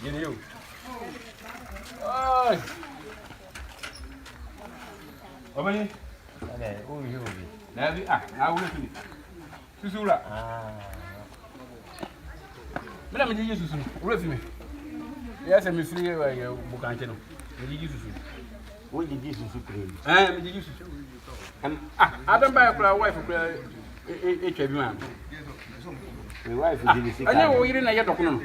you. Oh, Obani. Oh, you. I will finish. Susura. Madam, did you use me? Yes, I'm free. You can't tell. Did you use What did you do? Did you I don't buy a wife of man. My wife is I know we didn't get a woman.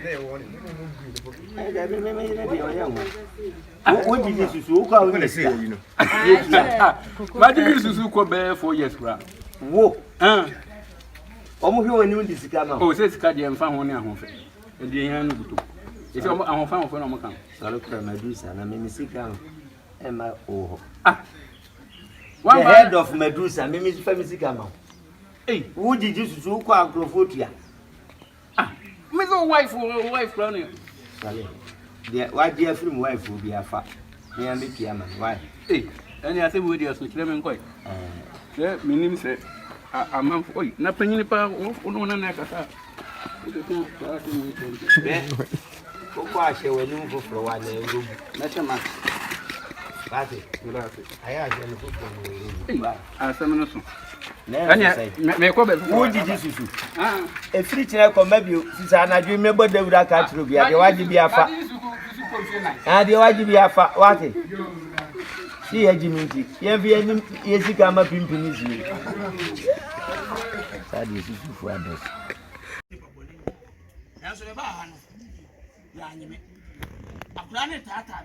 What did you do? How can I say, you know? But you used to go bear 4 years. Whoa, almost you knew this camera. Oh, says Caddy and found one home. And the young it's our found for no account. Salute Medusa, and I mean, sick Emma. Oh, one head of Medusa, Miss Family Camera. Hey, who did you do? Quite Grofotia. Miss wife running. Why, dear film wife will be a fat. Me and the Kiaman, why? Hey, and I think we just let them quite. There, my name said, I'm not for you. Not penny power, no one like that. Why shall we move for one? Let him ask. I asked him to put on the seminar. Who did you do? A free chair come maybe since I remember they would have catch Rubia. The white be a fat. And the white be a fat. What? See a Jimmy. Yes, you come up in Pinisi. That is for others. Answer the bar. Yanime. A planet Tata.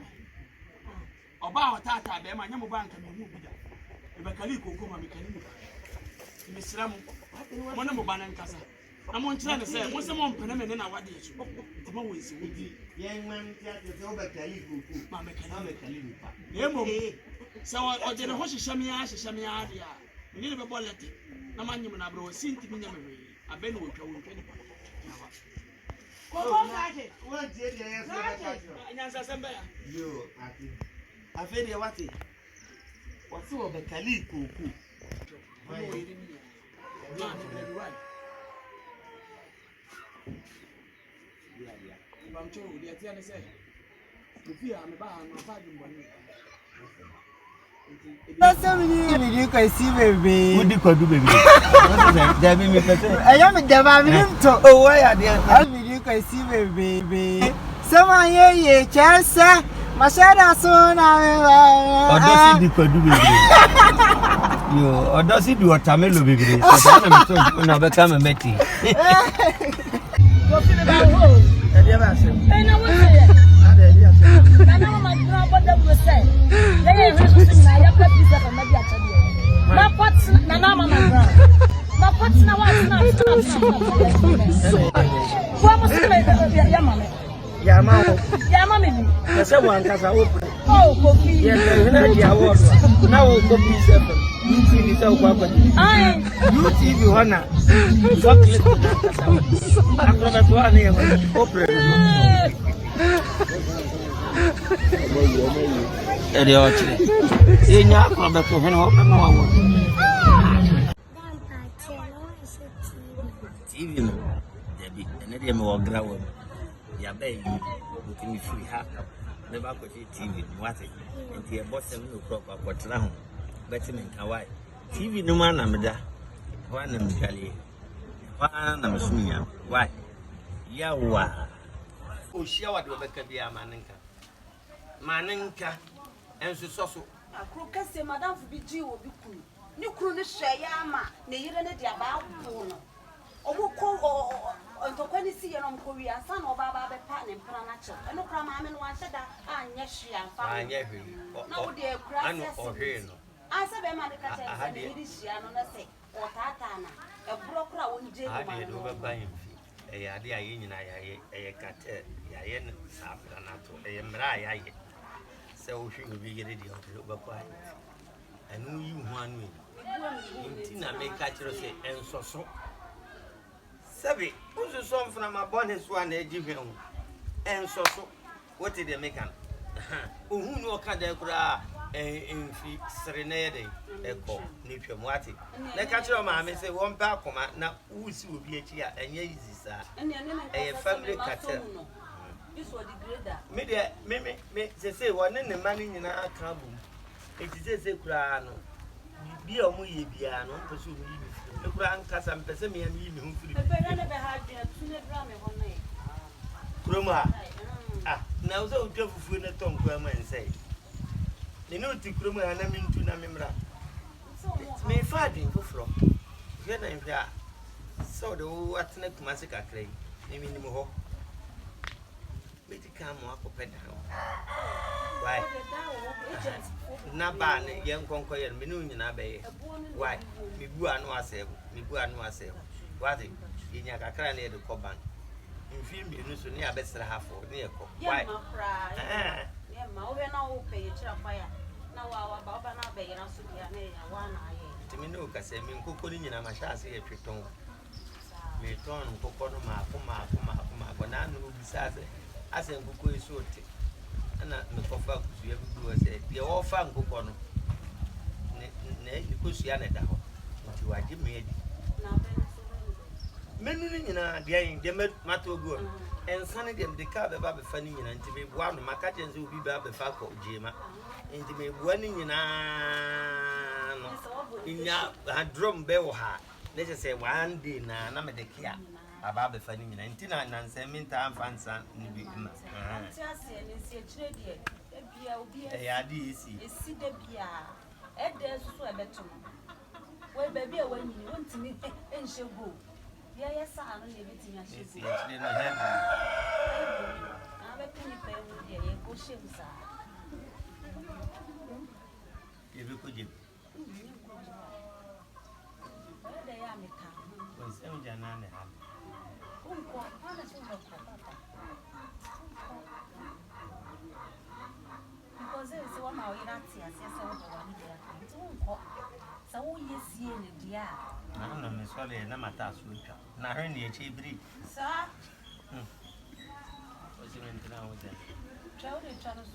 About Tata, my number bank and move it. If a calico come and become Miss Ram, one number banana casa. I'm on trying to say, what's the one penman in our dish? Come on, with the young man, over Calico, Mamma Calico. So I did a horse, Shamia. You need a bullet. No man, you will seem to be never. I've been with you. What did you I feel what it what's over the Calico? I'm told the Atiana said, if I'm about my father. That's how you can see, baby. What do you do, baby? I am a devil. Oh, why are you can see, baby? Someone here, chance, Masada son. Or does it do, baby? You or does it do a Tamil, baby? I'm never come and meet you. What's in about home? I know what's it. I know my grandmother was saying. They are listening. I have got this up and maybe I tell you. My pots, Nana, my grand. My pots now are not. What was it? Yamma. The someone has a open. Oh, coffee. Yes, now coffee 7. You see this out property. You see the honor. After that one here, open. In your club, TV, Debbie, and Eddie more ground. Ya baby, looking me free half. Never got TV, what it, and the bottom no crop of what's round. Better than Hawaii. TV no man, I'm there. One of Cali. One of Smia. Why? Yawa. Oh, she what Rebecca be a maninka. Maninka, and so. A crook can say, Madame Fiji will be cool. You couldn't share Yama, near any about Puno. Or who call or to when you see your own Korea, son or Baba Pan and Pranacho. And no crime, I mean, one said that, yes, she and fine. No, dear, cry or here. I said, I'm at the cat, I had the edition on a say, or Tatana, a broker won't jail. I did over buying fee. A idea in a cat, Yayen, Safranato, a Mrai. So she will be ready to over quiet. I knew you one me. Tina may catch her say, and so. Sabi, who's the song from my bonnet one they give him? And so, what did they make him? Who know Cadecra in Serenade, Echo, Nipium Wati? The catcher, mamma say one pack, now who's will be a chair and yes, sir. A family catcher. Me say one in the money in our carbon. It is a crown. Be a muy piano, pursue me. The crown Cassam Pessami and me who never had been a tuna drama one night. Croma. Ah, now so careful for the tongue, Croma and say. You know, to Croma and I mean to Namimra. May fighting for from. Then I'm here. So the what's next massacre clay. I mean, more. Make come up a pen. Why? Naban, young conqueror, Minun in Abbey. Why? Me buan was me buan was what in Yakaka near the Coban. In film, you know, near best half or near Cob. Why? Yeah, ma, we're not pay a fire. Now our Baba and Abbey and also be a 1 eye. Timinoka said, me cooking in a machasi at Triton. Me turn cocoa, ma, banana will be sad. I said, Coco is short. And the coffee you ever do, I said, you're all fan cocoa. Because you are not you are made. Men in a day, they met Mato good. And Sunny them the car about funny and to be one of my catchings will be Babby Falco, Jima. And to be one in your drum bell hat. Let's say one day now, I'm at the care about the funny 99 and 7 times and son. Well, baby, when you want to meet and she'll go. Yes, I'm living in a ship. I'm a penny pay with you, go shims. If you could give. They are me come. Was Emjanana. Because there is one more Iratias, yes, I want one. So you see in the dear. I don't know, Miss Holly, and I'm a task with her. Now, her near Chibri. Sir, What's the matter with that? Charlie, Charles,